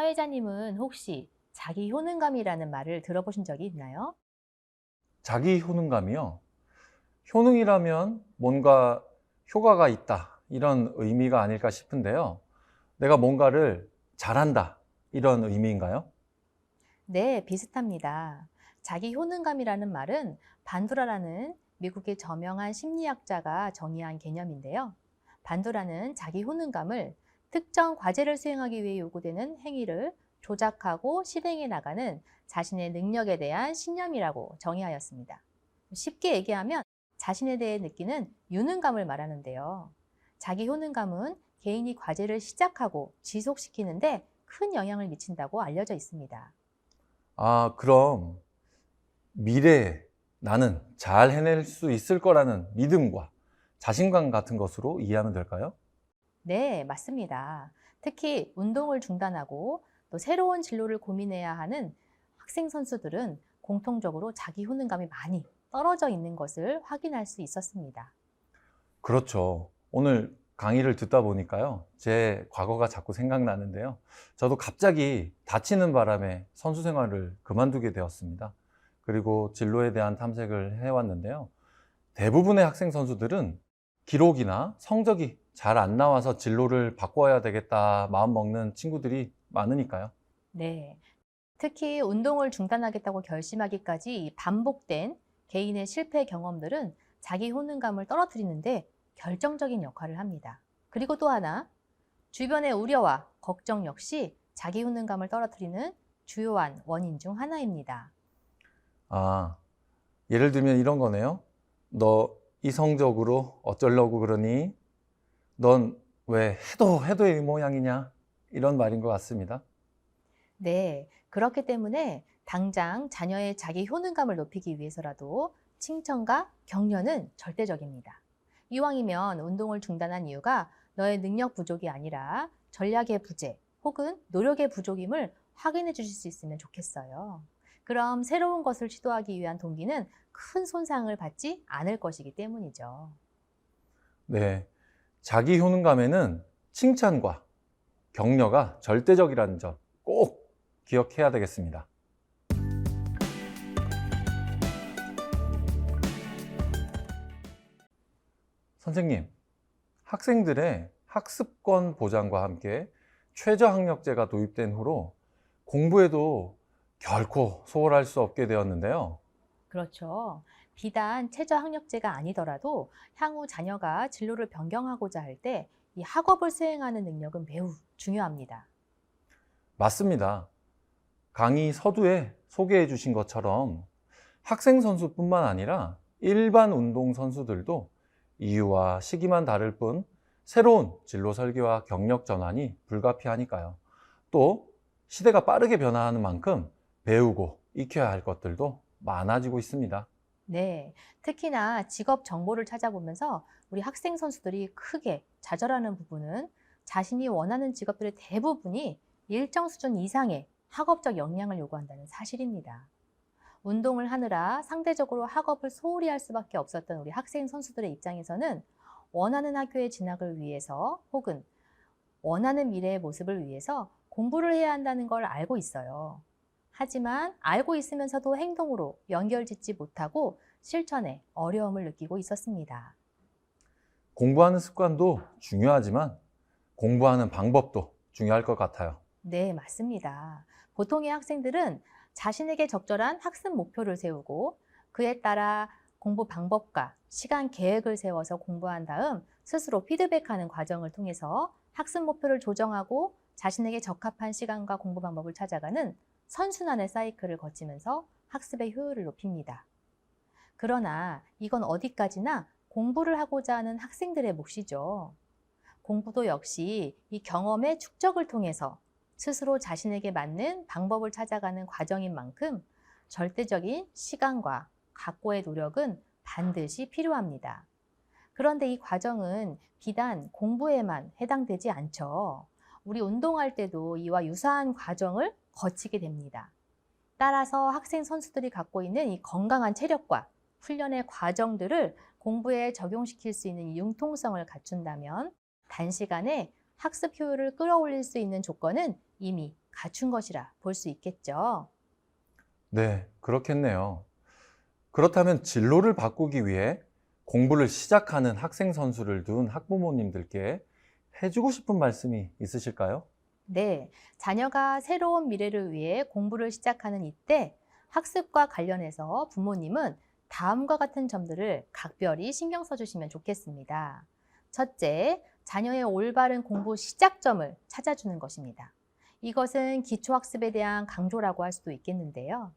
사회자님은 혹시 자기 효능감이라는 말을 들어보신 적이 있나요? 자기 효능감이요? 효능이라면 뭔가 효과가 있다, 이런 의미가 아닐까 싶은데요. 내가 뭔가를 잘한다, 이런 의미인가요? 네, 비슷합니다. 자기 효능감이라는 말은 반두라라는 미국의 저명한 심리학자가 정의한 개념인데요. 반두라는 자기 효능감을 특정 과제를 수행하기 위해 요구되는 행위를 조작하고 실행해 나가는 자신의 능력에 대한 신념이라고 정의하였습니다. 쉽게 얘기하면 자신에 대해 느끼는 유능감을 말하는데요. 자기 효능감은 개인이 과제를 시작하고 지속시키는데 큰 영향을 미친다고 알려져 있습니다. 그럼 미래에 나는 잘 해낼 수 있을 거라는 믿음과 자신감 같은 것으로 이해하면 될까요? 네, 맞습니다. 특히 운동을 중단하고 또 새로운 진로를 고민해야 하는 학생 선수들은 공통적으로 자기 효능감이 많이 떨어져 있는 것을 확인할 수 있었습니다. 그렇죠. 오늘 강의를 듣다 보니까요, 제 과거가 자꾸 생각나는데요. 저도 갑자기 다치는 바람에 선수 생활을 그만두게 되었습니다. 그리고 진로에 대한 탐색을 해왔는데요. 대부분의 학생 선수들은 기록이나 성적이 잘 안 나와서 진로를 바꿔야 되겠다 마음 먹는 친구들이 많으니까요. 네. 특히 운동을 중단하겠다고 결심하기까지 반복된 개인의 실패 경험들은 자기 효능감을 떨어뜨리는데 결정적인 역할을 합니다. 그리고 또 하나, 주변의 우려와 걱정 역시 자기 효능감을 떨어뜨리는 주요한 원인 중 하나입니다. 아, 예를 들면 이런 거네요. 너 이성적으로 어쩌려고 그러니? 넌 왜 해도 이 모양이냐? 이런 말인 것 같습니다. 네, 그렇기 때문에 당장 자녀의 자기 효능감을 높이기 위해서라도 칭찬과 격려는 절대적입니다. 이왕이면 운동을 중단한 이유가 너의 능력 부족이 아니라 전략의 부재 혹은 노력의 부족임을 확인해 주실 수 있으면 좋겠어요. 그럼 새로운 것을 시도하기 위한 동기는 큰 손상을 받지 않을 것이기 때문이죠. 네. 자기 효능감에는 칭찬과 격려가 절대적이라는 점 꼭 기억해야 되겠습니다. 선생님, 학생들의 학습권 보장과 함께 최저학력제가 도입된 후로 공부에도 결코 소홀할 수 없게 되었는데요. 그렇죠. 비단 최저학력제가 아니더라도 향후 자녀가 진로를 변경하고자 할 때 이 학업을 수행하는 능력은 매우 중요합니다. 맞습니다. 강의 서두에 소개해 주신 것처럼 학생 선수뿐만 아니라 일반 운동 선수들도 이유와 시기만 다를 뿐 새로운 진로 설계와 경력 전환이 불가피하니까요. 또 시대가 빠르게 변화하는 만큼 배우고 익혀야 할 것들도 많아지고 있습니다. 네, 특히나 직업 정보를 찾아보면서 우리 학생 선수들이 크게 좌절하는 부분은 자신이 원하는 직업들의 대부분이 일정 수준 이상의 학업적 역량을 요구한다는 사실입니다. 운동을 하느라 상대적으로 학업을 소홀히 할 수밖에 없었던 우리 학생 선수들의 입장에서는 원하는 학교에 진학을 위해서 혹은 원하는 미래의 모습을 위해서 공부를 해야 한다는 걸 알고 있어요. 하지만 알고 있으면서도 행동으로 연결짓지 못하고 실천에 어려움을 느끼고 있었습니다. 공부하는 습관도 중요하지만 공부하는 방법도 중요할 것 같아요. 네, 맞습니다. 보통의 학생들은 자신에게 적절한 학습 목표를 세우고 그에 따라 공부 방법과 시간 계획을 세워서 공부한 다음 스스로 피드백하는 과정을 통해서 학습 목표를 조정하고 자신에게 적합한 시간과 공부 방법을 찾아가는 선순환의 사이클을 거치면서 학습의 효율을 높입니다. 그러나 이건 어디까지나 공부를 하고자 하는 학생들의 몫이죠. 공부도 역시 이 경험의 축적을 통해서 스스로 자신에게 맞는 방법을 찾아가는 과정인 만큼 절대적인 시간과 각고의 노력은 반드시 필요합니다. 그런데 이 과정은 비단 공부에만 해당되지 않죠. 우리 운동할 때도 이와 유사한 과정을 거치게 됩니다. 따라서 학생 선수들이 갖고 있는 이 건강한 체력과 훈련의 과정들을 공부에 적용시킬 수 있는 융통성을 갖춘다면 단시간에 학습 효율을 끌어올릴 수 있는 조건은 이미 갖춘 것이라 볼 수 있겠죠. 네, 그렇겠네요. 그렇다면 진로를 바꾸기 위해 공부를 시작하는 학생 선수를 둔 학부모님들께 해주고 싶은 말씀이 있으실까요? 네, 자녀가 새로운 미래를 위해 공부를 시작하는 이때 학습과 관련해서 부모님은 다음과 같은 점들을 각별히 신경 써주시면 좋겠습니다. 첫째, 자녀의 올바른 공부 시작점을 찾아주는 것입니다. 이것은 기초학습에 대한 강조라고 할 수도 있겠는데요.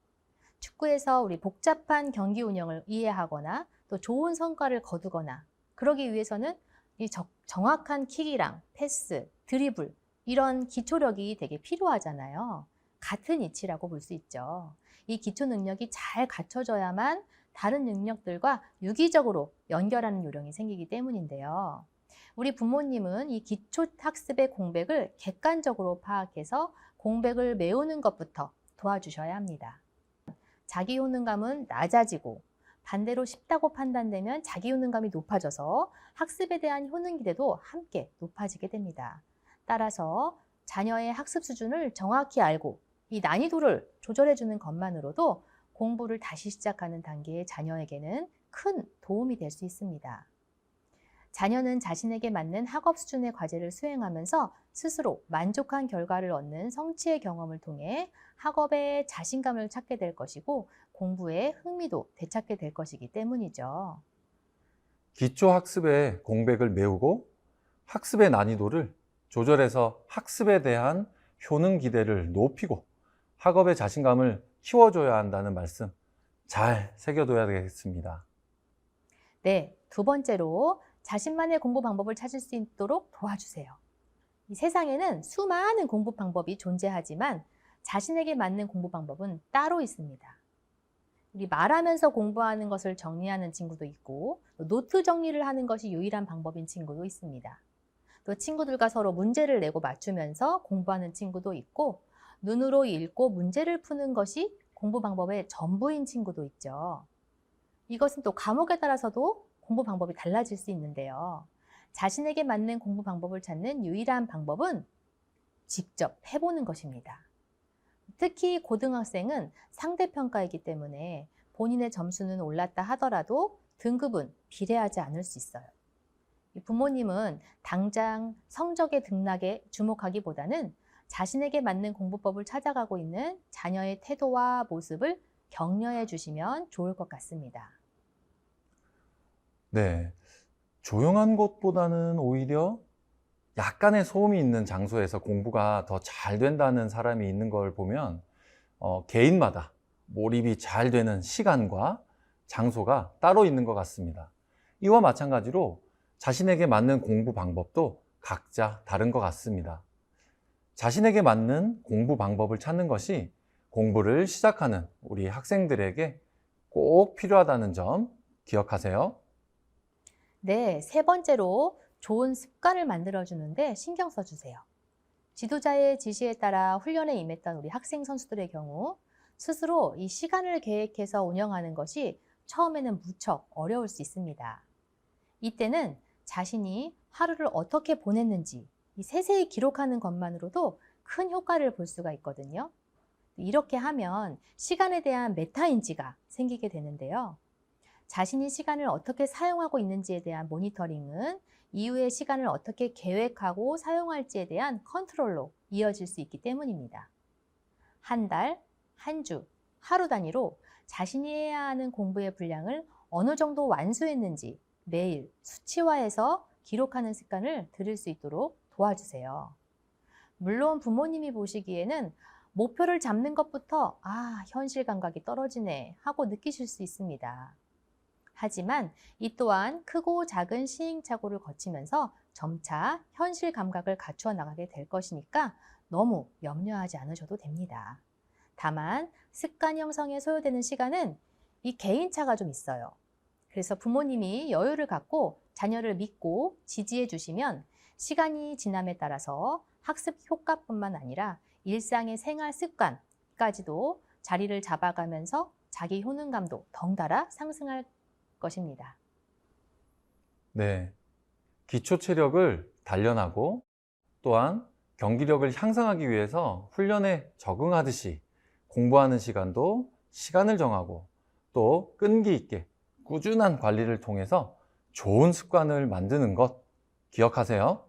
축구에서 우리 복잡한 경기 운영을 이해하거나 또 좋은 성과를 거두거나 그러기 위해서는 이 정확한 킥이랑 패스, 드리블 이런 기초력이 되게 필요하잖아요. 같은 이치라고 볼 수 있죠. 이 기초 능력이 잘 갖춰져야만 다른 능력들과 유기적으로 연결하는 요령이 생기기 때문인데요. 우리 부모님은 이 기초 학습의 공백을 객관적으로 파악해서 공백을 메우는 것부터 도와주셔야 합니다. 자기 효능감은 낮아지고 반대로 쉽다고 판단되면 자기 효능감이 높아져서 학습에 대한 효능 기대도 함께 높아지게 됩니다. 따라서 자녀의 학습 수준을 정확히 알고 이 난이도를 조절해주는 것만으로도 공부를 다시 시작하는 단계의 자녀에게는 큰 도움이 될 수 있습니다. 자녀는 자신에게 맞는 학업 수준의 과제를 수행하면서 스스로 만족한 결과를 얻는 성취의 경험을 통해 학업에 자신감을 찾게 될 것이고 공부에 흥미도 되찾게 될 것이기 때문이죠. 기초 학습의 공백을 메우고 학습의 난이도를 조절해서 학습에 대한 효능 기대를 높이고 학업의 자신감을 키워줘야 한다는 말씀 잘 새겨둬야 되겠습니다. 네, 두 번째로 자신만의 공부 방법을 찾을 수 있도록 도와주세요. 이 세상에는 수많은 공부 방법이 존재하지만 자신에게 맞는 공부 방법은 따로 있습니다. 우리 말하면서 공부하는 것을 정리하는 친구도 있고 노트 정리를 하는 것이 유일한 방법인 친구도 있습니다. 또 친구들과 서로 문제를 내고 맞추면서 공부하는 친구도 있고 눈으로 읽고 문제를 푸는 것이 공부 방법의 전부인 친구도 있죠. 이것은 또 과목에 따라서도 공부 방법이 달라질 수 있는데요. 자신에게 맞는 공부 방법을 찾는 유일한 방법은 직접 해보는 것입니다. 특히 고등학생은 상대평가이기 때문에 본인의 점수는 올랐다 하더라도 등급은 비례하지 않을 수 있어요. 부모님은 당장 성적의 등락에 주목하기보다는 자신에게 맞는 공부법을 찾아가고 있는 자녀의 태도와 모습을 격려해 주시면 좋을 것 같습니다. 네, 조용한 곳보다는 오히려 약간의 소음이 있는 장소에서 공부가 더 잘 된다는 사람이 있는 걸 보면 개인마다 몰입이 잘 되는 시간과 장소가 따로 있는 것 같습니다. 이와 마찬가지로 자신에게 맞는 공부 방법도 각자 다른 것 같습니다. 자신에게 맞는 공부 방법을 찾는 것이 공부를 시작하는 우리 학생들에게 꼭 필요하다는 점 기억하세요. 네, 세 번째로 좋은 습관을 만들어주는데 신경 써주세요. 지도자의 지시에 따라 훈련에 임했던 우리 학생 선수들의 경우 스스로 이 시간을 계획해서 운영하는 것이 처음에는 무척 어려울 수 있습니다. 이때는 자신이 하루를 어떻게 보냈는지 세세히 기록하는 것만으로도 큰 효과를 볼 수가 있거든요. 이렇게 하면 시간에 대한 메타인지가 생기게 되는데요. 자신이 시간을 어떻게 사용하고 있는지에 대한 모니터링은 이후의 시간을 어떻게 계획하고 사용할지에 대한 컨트롤로 이어질 수 있기 때문입니다. 한 달, 한 주, 하루 단위로 자신이 해야 하는 공부의 분량을 어느 정도 완수했는지 매일 수치화해서 기록하는 습관을 들일 수 있도록 도와주세요. 물론 부모님이 보시기에는 목표를 잡는 것부터 현실 감각이 떨어지네 하고 느끼실 수 있습니다. 하지만 이 또한 크고 작은 시행착오를 거치면서 점차 현실 감각을 갖추어 나가게 될 것이니까 너무 염려하지 않으셔도 됩니다. 다만 습관 형성에 소요되는 시간은 이 개인차가 좀 있어요. 그래서 부모님이 여유를 갖고 자녀를 믿고 지지해 주시면 시간이 지남에 따라서 학습 효과뿐만 아니라 일상의 생활 습관까지도 자리를 잡아가면서 자기 효능감도 덩달아 상승할 것입니다. 네, 기초 체력을 단련하고 또한 경기력을 향상하기 위해서 훈련에 적응하듯이 공부하는 시간도 시간을 정하고 또 끈기 있게 꾸준한 관리를 통해서 좋은 습관을 만드는 것 기억하세요.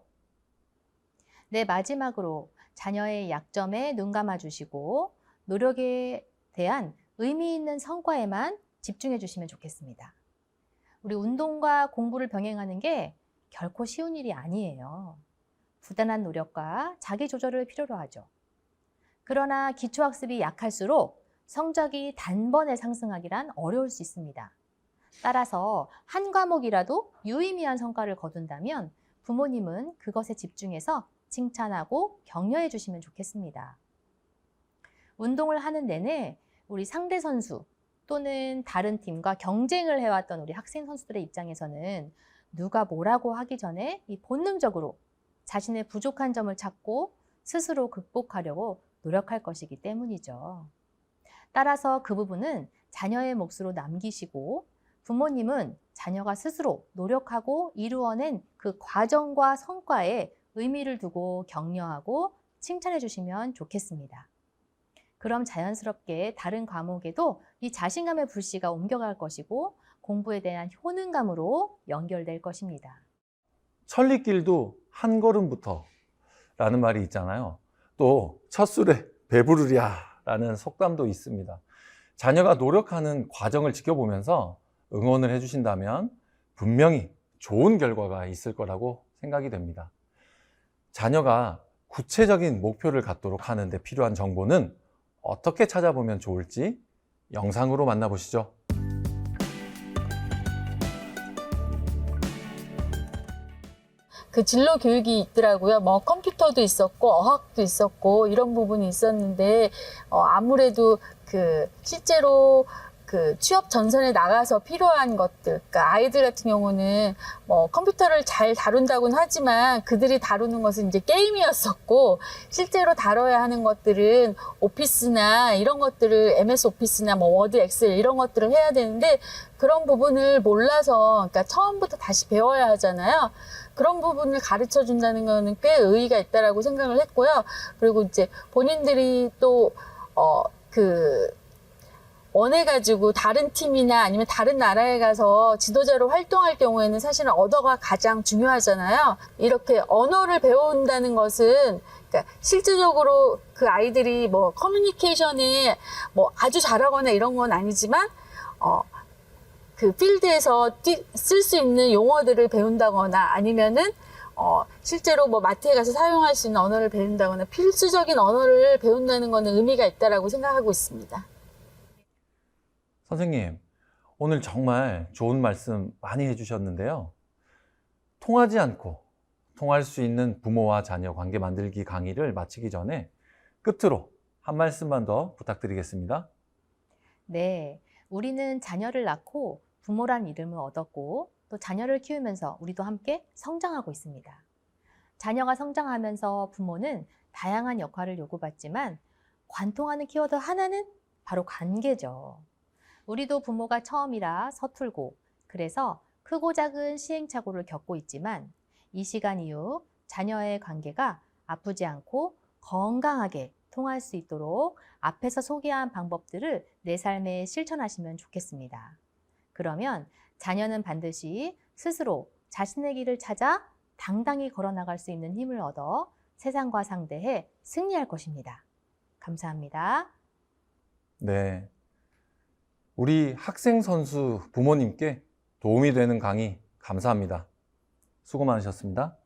네, 마지막으로 자녀의 약점에 눈 감아 주시고 노력에 대한 의미 있는 성과에만 집중해 주시면 좋겠습니다. 우리 운동과 공부를 병행하는 게 결코 쉬운 일이 아니에요. 부단한 노력과 자기 조절을 필요로 하죠. 그러나 기초학습이 약할수록 성적이 단번에 상승하기란 어려울 수 있습니다. 따라서 한 과목이라도 유의미한 성과를 거둔다면 부모님은 그것에 집중해서 칭찬하고 격려해 주시면 좋겠습니다. 운동을 하는 내내 우리 상대 선수 또는 다른 팀과 경쟁을 해왔던 우리 학생 선수들의 입장에서는 누가 뭐라고 하기 전에 이 본능적으로 자신의 부족한 점을 찾고 스스로 극복하려고 노력할 것이기 때문이죠. 따라서 그 부분은 자녀의 몫으로 남기시고 부모님은 자녀가 스스로 노력하고 이루어낸 그 과정과 성과에 의미를 두고 격려하고 칭찬해 주시면 좋겠습니다. 그럼 자연스럽게 다른 과목에도 이 자신감의 불씨가 옮겨갈 것이고 공부에 대한 효능감으로 연결될 것입니다. 천리길도 한 걸음부터 라는 말이 있잖아요. 또 첫 술에 배부르랴 라는 속담도 있습니다. 자녀가 노력하는 과정을 지켜보면서 응원을 해주신다면 분명히 좋은 결과가 있을 거라고 생각이 됩니다. 자녀가 구체적인 목표를 갖도록 하는 데 필요한 정보는 어떻게 찾아보면 좋을지 영상으로 만나보시죠. 그 진로 교육이 있더라고요. 뭐 컴퓨터도 있었고 어학도 있었고 이런 부분이 있었는데 아무래도 그 실제로 그 취업 전선에 나가서 필요한 것들, 그러니까 아이들 같은 경우는 뭐 컴퓨터를 잘 다룬다고는 하지만 그들이 다루는 것은 이제 게임이었었고 실제로 다뤄야 하는 것들은 오피스나 이런 것들을 MS 오피스나 뭐 워드, 엑셀 이런 것들을 해야 되는데 그런 부분을 몰라서 그러니까 처음부터 다시 배워야 하잖아요. 그런 부분을 가르쳐 준다는 거는 꽤 의의가 있다라고 생각을 했고요. 그리고 이제 본인들이 또 원해가지고 다른 팀이나 아니면 다른 나라에 가서 지도자로 활동할 경우에는 사실은 언어가 가장 중요하잖아요. 이렇게 언어를 배운다는 것은 그러니까 실질적으로 그 아이들이 뭐 커뮤니케이션에 뭐 아주 잘하거나 이런 건 아니지만 그 필드에서 쓸 수 있는 용어들을 배운다거나 아니면은 실제로 뭐 마트에 가서 사용할 수 있는 언어를 배운다거나 필수적인 언어를 배운다는 거는 의미가 있다라고 생각하고 있습니다. 선생님, 오늘 정말 좋은 말씀 많이 해주셨는데요. 통하지 않고 통할 수 있는 부모와 자녀 관계 만들기 강의를 마치기 전에 끝으로 한 말씀만 더 부탁드리겠습니다. 네, 우리는 자녀를 낳고 부모란 이름을 얻었고 또 자녀를 키우면서 우리도 함께 성장하고 있습니다. 자녀가 성장하면서 부모는 다양한 역할을 요구받지만 관통하는 키워드 하나는 바로 관계죠. 우리도 부모가 처음이라 서툴고 그래서 크고 작은 시행착오를 겪고 있지만 이 시간 이후 자녀의 관계가 아프지 않고 건강하게 통할 수 있도록 앞에서 소개한 방법들을 내 삶에 실천하시면 좋겠습니다. 그러면 자녀는 반드시 스스로 자신의 길을 찾아 당당히 걸어나갈 수 있는 힘을 얻어 세상과 상대해 승리할 것입니다. 감사합니다. 네. 우리 학생 선수 부모님께 도움이 되는 강의 감사합니다. 수고 많으셨습니다.